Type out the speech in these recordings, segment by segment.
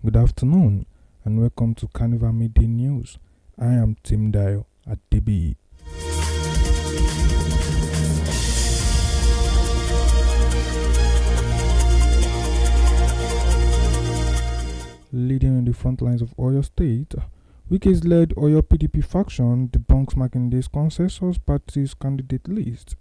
Good afternoon and welcome to Carnival Mid News. I am Tim Dio at DBE. Leading in the front lines of Oyo State, Wike's led Oyo PDP faction debunks Makinde's consensus party's candidate list.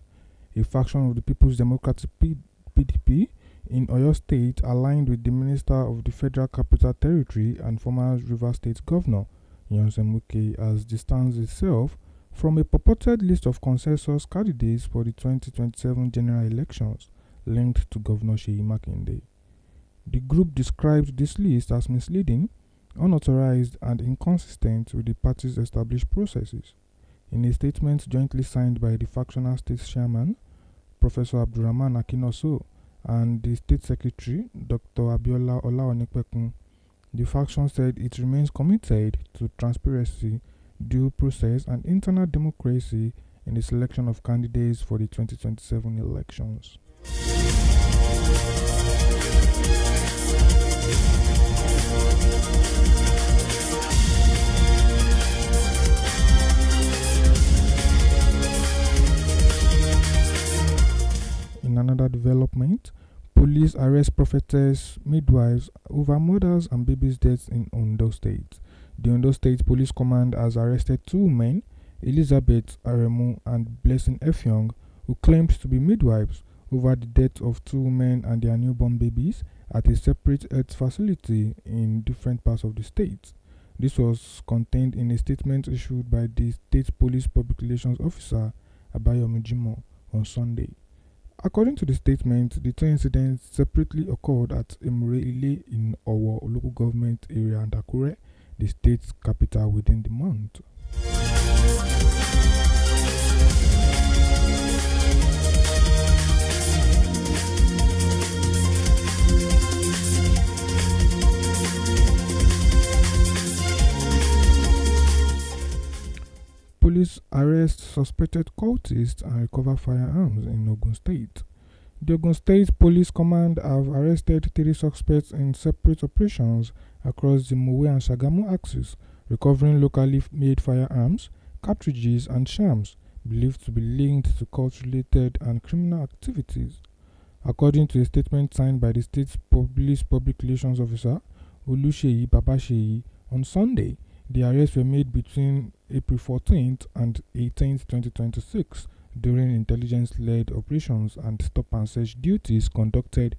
A faction of the People's Democratic PDP in Oyo State aligned with the Minister of the Federal Capital Territory and former Rivers State Governor, Nyesom Wike, has distanced itself from a purported list of consensus candidates for the 2027 general elections linked to Governor Seyi Makinde. The group described this list as misleading, unauthorized, and inconsistent with the party's established processes. In a statement jointly signed by the factional state chairman, Professor Abdurrahman Akinoso, and the State Secretary, Dr. Abiola Olaonipekun, the faction said it remains committed to transparency, due process, and internal democracy in the selection of candidates for the 2027 elections. In another development, police arrest prophetess midwives over mothers and babies' deaths in Ondo State. The Ondo State Police Command has arrested two women, Elizabeth Aremu and Blessing Efyong, who claimed to be midwives over the death of two women and their newborn babies at a separate health facility in different parts of the state. This was contained in a statement issued by the State Police Public Relations Officer Abayomi Jimoh on Sunday. According to the statement, the two incidents separately occurred at Emureile in Owo local government area and Akure, the state's capital, within the month. Police arrest suspected cultists and recover firearms in Ogun State. The Ogun State Police Command have arrested 3 suspects in separate operations across the Mowe and Shagamu axis, recovering locally made firearms, cartridges, and shams believed to be linked to cult-related and criminal activities. According to a statement signed by the state's police public relations officer, Olusheyi Babasheyi, on Sunday, the arrests were made between April 14th and 18th, 2026 during intelligence-led operations and stop-and-search duties conducted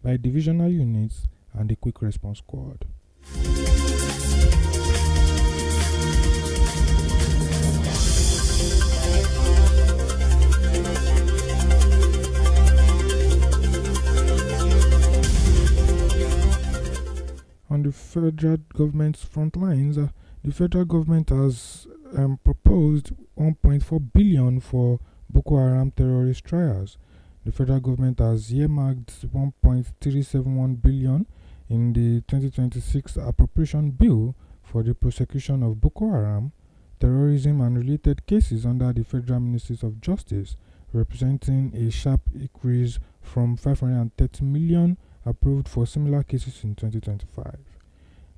by divisional units and a quick response squad. On the federal government's front lines, the federal government has proposed 1.4 billion for Boko Haram terrorist trials. The federal government has earmarked 1.371 billion in the 2026 appropriation bill for the prosecution of Boko Haram, terrorism and related cases under the Federal Ministry of Justice, representing a sharp increase from 530 million approved for similar cases in 2025.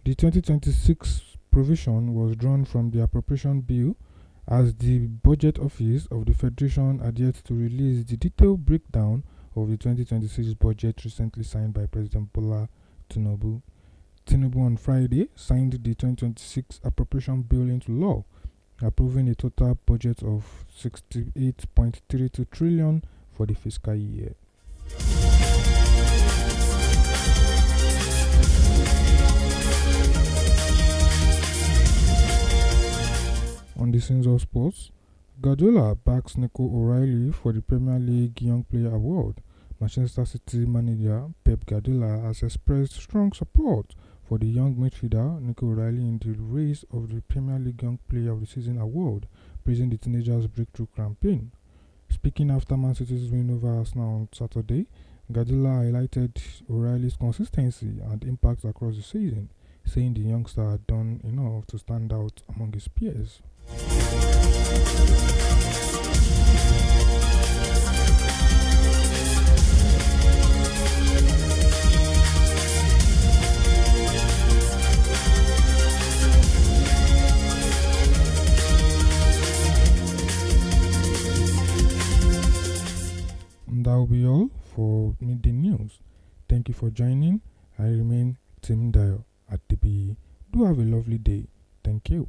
The 2026 provision was drawn from the appropriation bill, as the Budget Office of the Federation had yet to release the detailed breakdown of the 2026 budget recently signed by President Bola Tinubu. Tinubu on Friday signed the 2026 appropriation bill into law, approving a total budget of 68.32 trillion for the fiscal year. On the scenes of sports, Guardiola backs Nico O'Reilly for the Premier League Young Player Award. Manchester City manager Pep Guardiola has expressed strong support for the young midfielder Nico O'Reilly in the race of the Premier League Young Player of the Season award, praising the teenager's breakthrough campaign. Speaking after Man City's win over Arsenal on Saturday, Guardiola highlighted O'Reilly's consistency and impact across the season, saying the youngster had done enough to stand out among his peers. will be all for midday news. Thank you for joining. I remain Tim Dial at DBE. Do have a lovely day. Thank you.